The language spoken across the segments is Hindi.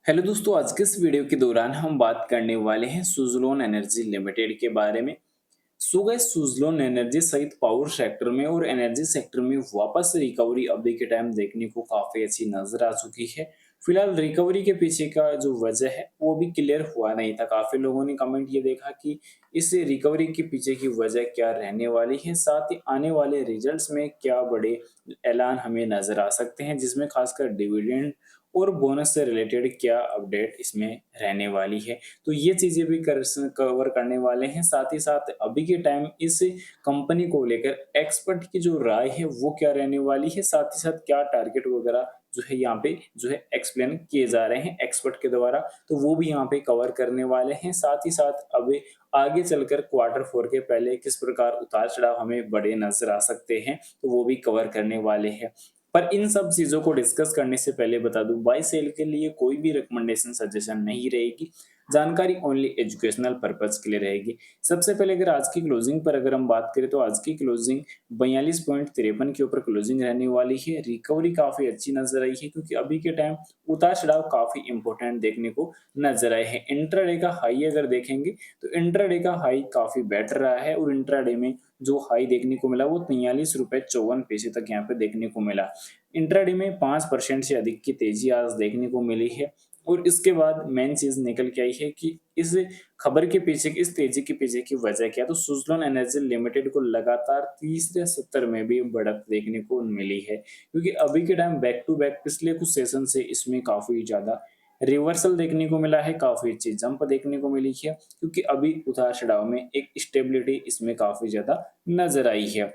हेलो दोस्तों, आज के इस वीडियो के दौरान हम बात करने वाले हैं सुज़लोन एनर्जी लिमिटेड के बारे में। सो गाइस, सुज़लोन एनर्जी सहित पावर सेक्टर में और एनर्जी सेक्टर में वापस से रिकवरी अभी के टाइम देखने को काफ़ी अच्छी नज़र आ चुकी है। फिलहाल रिकवरी के पीछे का जो वजह है वो भी क्लियर हुआ नहीं था। काफ़ी लोगों ने कमेंट ये देखा कि इस रिकवरी के पीछे की वजह क्या रहने वाली है, साथ ही आने वाले रिजल्ट्स में क्या बड़े ऐलान हमें नज़र आ सकते हैं, जिसमें खासकर डिविडेंड और बोनस से रिलेटेड क्या अपडेट इसमें रहने वाली है। तो ये चीज़ें भी कवर करने वाले हैं। साथ ही साथ अभी के टाइम इस कंपनी को लेकर एक्सपर्ट की जो राय है वो क्या रहने वाली है, साथ ही साथ क्या टारगेट वगैरह जो है यहाँ पे जो है एक्सप्लेन किए जा रहे हैं एक्सपर्ट के द्वारा, तो वो भी यहाँ पे कवर करने वाले हैं। साथ ही साथ अब आगे चलकर क्वार्टर 4 के पहले किस प्रकार उतार-चढ़ाव हमें बड़े नज़र आ सकते हैं, तो वो भी कवर करने वाले हैं। पर इन सब चीज़ों को डिस्कस करने से पहले बता दूँ, बाय सेल के लिए कोई भी रिकमेंडेशन सजेशन नहीं रहेगी। जानकारी ओनली एजुकेशनल पर्पज़ के लिए रहेगी। सबसे पहले अगर आज की क्लोजिंग पर अगर हम बात करें तो आज की क्लोजिंग 42.53 के ऊपर क्लोजिंग रहने वाली है। रिकवरी काफ़ी अच्छी नज़र आई है क्योंकि अभी के टाइम उतार-चढ़ाव काफ़ी इम्पोर्टेंट देखने को नज़र आए हैं। इंट्राडे का हाई अगर देखेंगे तो इंट्राडे का हाई काफ़ी बेटर रहा है और इंट्राडे में जो हाई देखने को मिला वो ₹43.54 तक यहाँ पे देखने को मिला। इंट्राडे में 5% से अधिक की तेजी आज देखने को मिली है और इसके बाद मेन चीज़ निकल के आई है कि इस खबर के पीछे इस तेजी के पीछे की वजह क्या है, तो सुज़लोन एनर्जी लिमिटेड को लगातार तीसरे सत्र में भी बढ़त देखने को मिली है क्योंकि अभी के टाइम बैक टू बैक पिछले कुछ सेशन से इसमें काफ़ी ज़्यादा रिवर्सल देखने को मिला है, काफ़ी अच्छी जंप देखने को मिली है क्योंकि अभी उतार-चढ़ाव में एक स्टेबिलिटी इसमें काफ़ी ज़्यादा नज़र आई है।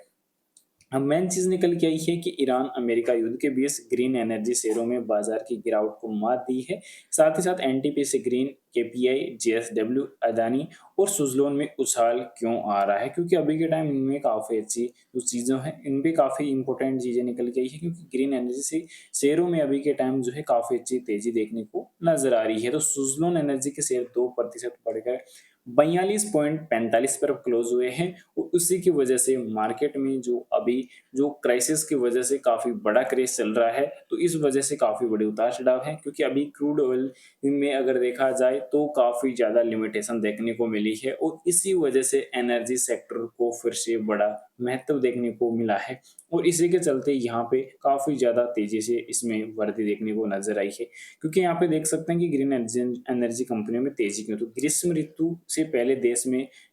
अब मेन चीज़ निकल के आई है कि ईरान अमेरिका युद्ध के बीच ग्रीन एनर्जी शेयरों में बाजार की गिरावट को मात दी है। साथ ही साथ NTPC green, KPI, JSW, Adani और सुज़लोन में उछाल क्यों आ रहा है? क्योंकि अभी के टाइम इनमें काफ़ी अच्छी जो चीज़ें हैं, इन पे काफ़ी इंपॉर्टेंट चीज़ें निकल के आई है क्योंकि ग्रीन एनर्जी से शेयरों में अभी के टाइम जो है काफ़ी अच्छी तेज़ी देखने को नज़र आ रही है। तो सुज़लोन एनर्जी के शेयर 2% बढ़कर 42.45 पर क्लोज़ हुए हैं और उसी की वजह से मार्केट में जो अभी जो क्राइसिस की वजह से काफ़ी बड़ा क्रेज़ चल रहा है, तो इस वजह से काफ़ी बड़े उतार-चढ़ाव हैं क्योंकि अभी क्रूड ऑयल में अगर देखा जाए तो काफ़ी ज़्यादा लिमिटेशन देखने को मिली है और इसी वजह से एनर्जी सेक्टर को फिर से बड़ा महत्व देखने को मिला है और इसी के चलते यहाँ पे काफ़ी ज़्यादा तेज़ी से इसमें वृद्धि देखने को नज़र आई है। क्योंकि यहाँ पे देख सकते हैं कि ग्रीन एनर्जी एनर्जी कंपनियों में तेज़ी क्यों? तो ग्रीष्म ऋतु से पहले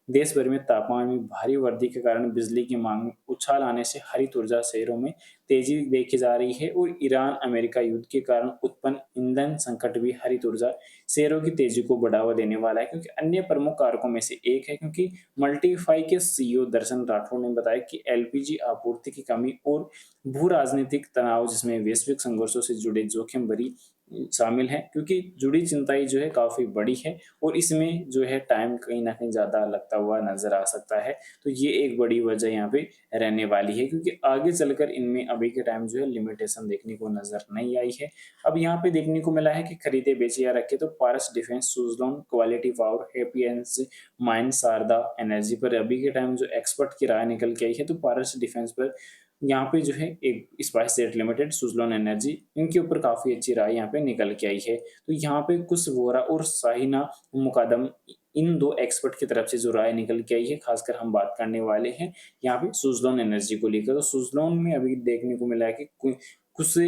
देश भर में तापमान में भारी वृद्धि के कारण बिजली की मांग में उछाल आने से हरित ऊर्जा शहरों में तेजी देखी जा रही है और ईरान अमेरिका युद्ध के कारण उत्पन्न ईंधन संकट भी हरित ऊर्जा शेयरों की तेजी को बढ़ावा देने वाला है क्योंकि अन्य प्रमुख कारकों में से एक है क्योंकि मल्टीफाई के सीईओ दर्शन राठौर ने बताया कि एलपीजी आपूर्ति की कमी और भू राजनीतिक तनाव जिसमें वैश्विक संघर्षों से जुड़े जोखिम भरी शामिल हैं क्योंकि जुड़ी चिंताएं जो है काफ़ी बड़ी है और इसमें जो है टाइम कहीं न कहीं ज़्यादा लगता हुआ नज़र आ सकता है। तो ये एक बड़ी वजह यहाँ पे रहने वाली है क्योंकि आगे चलकर इनमें अभी के टाइम जो है लिमिटेशन देखने को नज़र नहीं आई है। अब यहाँ पे देखने को मिला है कि खरीदे बेचे या रखे तो पारस defence, Suzlon, quality power, हैप्पीएंस, mine, Sharda energy पर अभी के टाइम जो एक्सपर्ट की राय निकल के आई है तो पारस डिफेंस पर यहाँ पे जो है एक spice jet limited, Suzlon energy इनके ऊपर काफ़ी अच्छी राय यहाँ पे निकल के आई है। तो यहाँ पे कुछ वोरा और शाहीना मुकादम इन 2 एक्सपर्ट की तरफ से जो राय निकल के आई है, खासकर हम बात करने वाले हैं यहाँ पे सुज़लोन एनर्जी को लेकर। तो सुज़लोन में अभी देखने को मिला है कि कुछ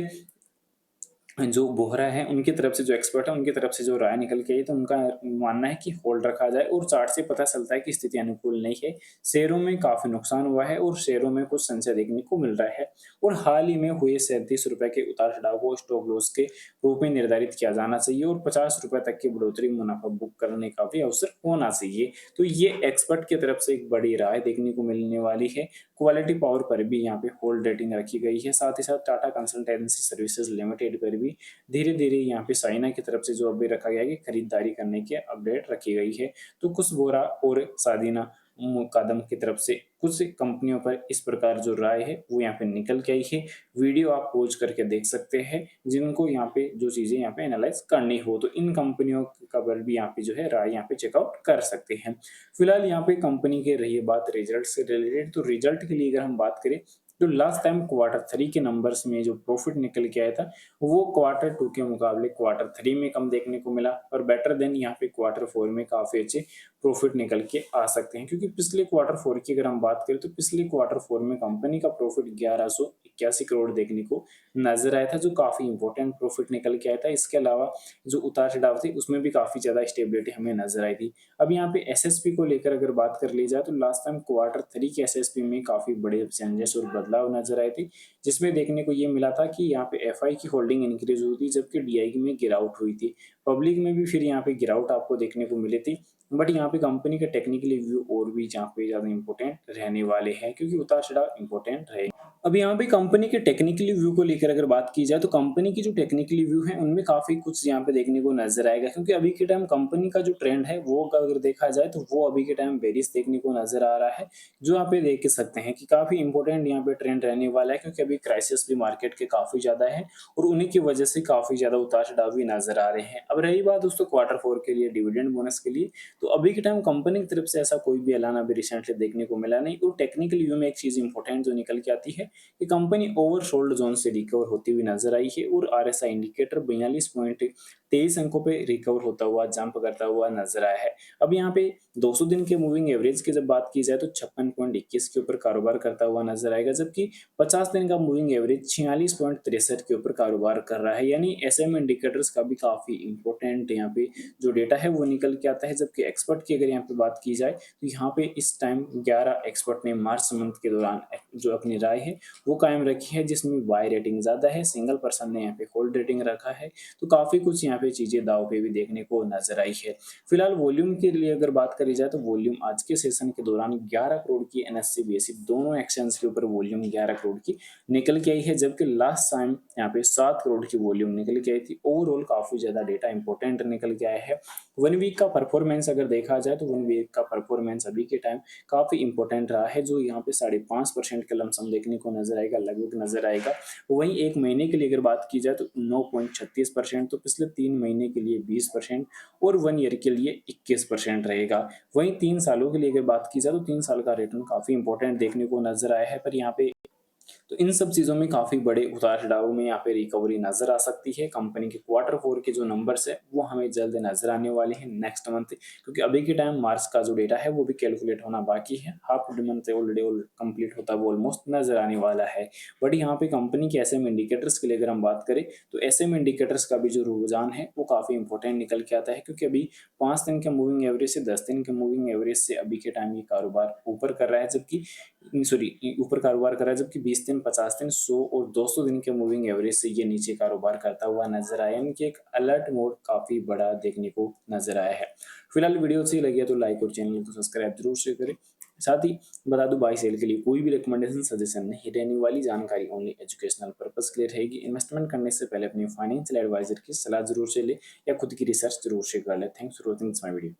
जो बोहरा है उनकी तरफ से जो एक्सपर्ट है उनकी तरफ से जो राय निकल के आई तो उनका मानना है कि होल्ड रखा जाए और चार्ट से पता चलता है कि स्थिति अनुकूल नहीं है। शेयरों में काफ़ी नुकसान हुआ है और शेयरों में कुछ संशय देखने को मिल रहा है और हाल ही में हुए ₹37 के उतार-चढ़ाव को स्टॉप लॉस के रूप में निर्धारित किया जाना चाहिए और ₹50 तक की बढ़ोतरी मुनाफा बुक करने का भी अवसर होना चाहिए। तो ये एक्सपर्ट की तरफ से एक बड़ी राय देखने को मिलने वाली है। क्वालिटी पावर पर भी यहाँ पे होल्ड रेटिंग रखी गई है। साथ ही साथ टाटा कंसल्टेंसी सर्विसेज लिमिटेड पर भी धीरे-धीरे यहाँ पे चाइना की तरफ से जो अपडेट रखा गया है कि खरीदारी करने की अपडेट रखी गई है। तो कुछ बोरा और सादीना मुकादम की तरफ से कुछ कंपनियों पर इस प्रकार जो राय है वो यहाँ पे निकल के आई है। वीडियो आप पॉज़ करके देख सकते हैं, जिनको यहाँ पे जो चीज़ें यहाँ पे एनालाइज़ करनी हो तो इन कंपनियों का पर भी यहाँ पे जो है राय यहाँ पे चेकआउट कर सकते हैं। फिलहाल यहाँ पे कंपनी की रही बात रिजल्ट से रिलेटेड, तो रिजल्ट के लिए अगर हम बात करें जो लास्ट टाइम क्वार्टर 3 के नंबर्स में जो प्रॉफिट निकल के आया था, वो क्वार्टर 2 के मुकाबले क्वार्टर 3 में कम देखने को मिला और बेटर देन यहाँ पे क्वार्टर 4 में काफ़ी अच्छे प्रॉफिट निकल के आ सकते हैं, क्योंकि पिछले क्वार्टर 4 की अगर हम बात करें तो पिछले क्वार्टर 4 में कंपनी का प्रॉफिट 1181 करोड़ देखने को नजर आया था, जो काफ़ी इंपॉर्टेंट प्रॉफिट निकल के आया था। इसके अलावा जो उतार चढ़ाव थे उसमें भी काफ़ी ज़्यादा स्टेबिलिटी हमें नजर आई थी। अब यहाँ पे एसएसपी को लेकर अगर बात कर ली जाए तो लास्ट टाइम क्वार्टर 3 के एसएसपी में काफ़ी बड़े चेंजेस और बदलाव नजर आए थे, जिसमें देखने को ये मिला था कि यहाँ पे एफआई की होल्डिंग इंक्रीज हुई थी जबकि डीआई में गिरावट हुई थी। पब्लिक में भी फिर यहाँ पे गिरावट आपको देखने को मिली थी, बट यहाँ पे कंपनी के टेक्निकली व्यू और भी यहाँ पे ज़्यादा इंपॉर्टेंट रहने वाले हैं, क्योंकि उतार चढ़ाव इंपॉर्टेंट रहे। अब यहाँ पे कंपनी के टेक्निकली व्यू को लेकर अगर बात की जाए तो कंपनी की जो टेक्निकली व्यू है उनमें काफ़ी कुछ यहाँ पे देखने को नजर आएगा, क्योंकि अभी के टाइम कंपनी का जो ट्रेंड है वो अगर देखा जाए तो वो अभी के टाइम बेरिश देखने को नजर आ रहा है, जो यहाँ पे देख सकते हैं कि काफ़ी इंपॉर्टेंट यहाँ पे ट्रेंड रहने वाला है, क्योंकि अभी क्राइसिस भी मार्केट के काफ़ी ज़्यादा है और उन्हीं की वजह से काफ़ी ज़्यादा उतार चढ़ाव भी नजर आ रहे हैं। अब रही बात दोस्तों क्वार्टर 4 के लिए डिविडेंड बोनस के लिए, तो अभी के टाइम कंपनी की तरफ से ऐसा कोई भी ऐलान अभी रिसेंटली देखने को मिला नहीं। और टेक्निकल व्यू में एक चीज़ इंपॉर्टेंट जो निकल के आती है कि कंपनी ओवरसोल्ड जोन से रिकवर होती हुई नजर आई है और आरएसआई इंडिकेटर 42.23 अंकों पे रिकवर होता हुआ जंप करता हुआ नजर आया है। अब यहाँ पे 200 दिन के मूविंग एवरेज की जब बात की जाए तो 56.21 के ऊपर कारोबार करता हुआ नजर आएगा, जबकि 50 दिन का मूविंग एवरेज 46.63 के ऊपर कारोबार कर रहा है। यानी एसएम इंडिकेटर्स का भी काफी इंपॉर्टेंट यहाँ पे जो डेटा है वो निकल के आता है। जबकि एक्सपर्ट की अगर यहाँ पे बात की जाए तो यहाँ पे इस टाइम 11 एक्सपर्ट ने मार्च मंथ के दौरान जो अपनी राय है वो कायम रखी है, जिसमें बाय रेटिंग ज्यादा है, सिंगल पर्सन ने यहाँ पे होल्ड रेटिंग रखा है। तो काफी कुछ यहाँ पे चीजें दाव पे भी देखने को नजर आई है। फिलहाल वॉल्यूम के लिए अगर बात करी जाए तो वॉल्यूम आज के सेशन के दौरान 11 करोड़ की एनएससी बीएससी दोनों एक्सचेंज के ऊपर वॉल्यूम 11 करोड़ की निकल के आई है, जबकि लास्ट टाइम यहाँ पे 7 करोड़ की वॉल्यूम निकल के आई थी। ओवरऑल काफी ज्यादा डेटा इंपॉर्टेंट निकल के आया है। 1 वीक का परफॉर्मेंस अगर देखा जाए तो 1 वीक का परफॉर्मेंस अभी के टाइम काफी इंपॉर्टेंट रहा है, जो यहाँ पे 5.5% के लमसम देखने को नजर आएगा, लगभग नजर आएगा। वहीं एक महीने के लिए अगर बात की जाए तो 9.36%, तो पिछले 3 महीने के लिए 20% और 1 ईयर के लिए 21% रहेगा। वहीं 3 सालों के लिए अगर बात की जाए तो 3 साल का रिटर्न काफी इंपॉर्टेंट देखने को नजर आया है। पर यहाँ पे तो इन सब चीज़ों में काफ़ी बड़े उतार चढ़ाव में यहाँ पे रिकवरी नज़र आ सकती है। कंपनी के क्वार्टर 4 के जो नंबर्स है वो हमें जल्द नज़र आने वाले हैं नेक्स्ट मंथ, क्योंकि अभी के टाइम मार्च का जो डेटा है वो भी कैलकुलेट होना बाकी है। हाफ मंथ ऑलरेडी कंप्लीट होता हुआ ऑलमोस्ट नज़र आने वाला है। बट यहाँ पे कंपनी के एसएम इंडिकेटर्स के लिए अगर हम बात करें तो एसएम इंडिकेटर्स का भी जो रुझान है वो काफ़ी इंपॉर्टेंट निकल के आता है, क्योंकि अभी 5 दिन के मूविंग एवरेज से 10 दिन के मूविंग एवरेज से अभी के टाइम ये कारोबार ऊपर कर रहा है, जबकि सॉरी ऊपर कारोबार कर रहा है, जबकि 20 दिन 50 दिन 100 और 200 दिन के मूविंग एवरेज से ये नीचे कारोबार करता हुआ नजर आया। इनकी एक अलर्ट मोड काफी बड़ा देखने को नजर आया है। फिलहाल वीडियो अच्छी लगी है तो लाइक और चैनल को सब्सक्राइब जरूर से करें। साथ ही बता दूं बाई सेल के लिए कोई भी रिकमेंडेशन सजेशन नहीं रहने वाली, जानकारी ओनली एजुकेशनल पर्पस के लिए रहेगी। इन्वेस्टमेंट करने से पहले अपनी फाइनेंशियल एडवाइजर की सलाह जरूर से ले या खुद की रिसर्च जरूर से कर ले। Thanks for watching my video.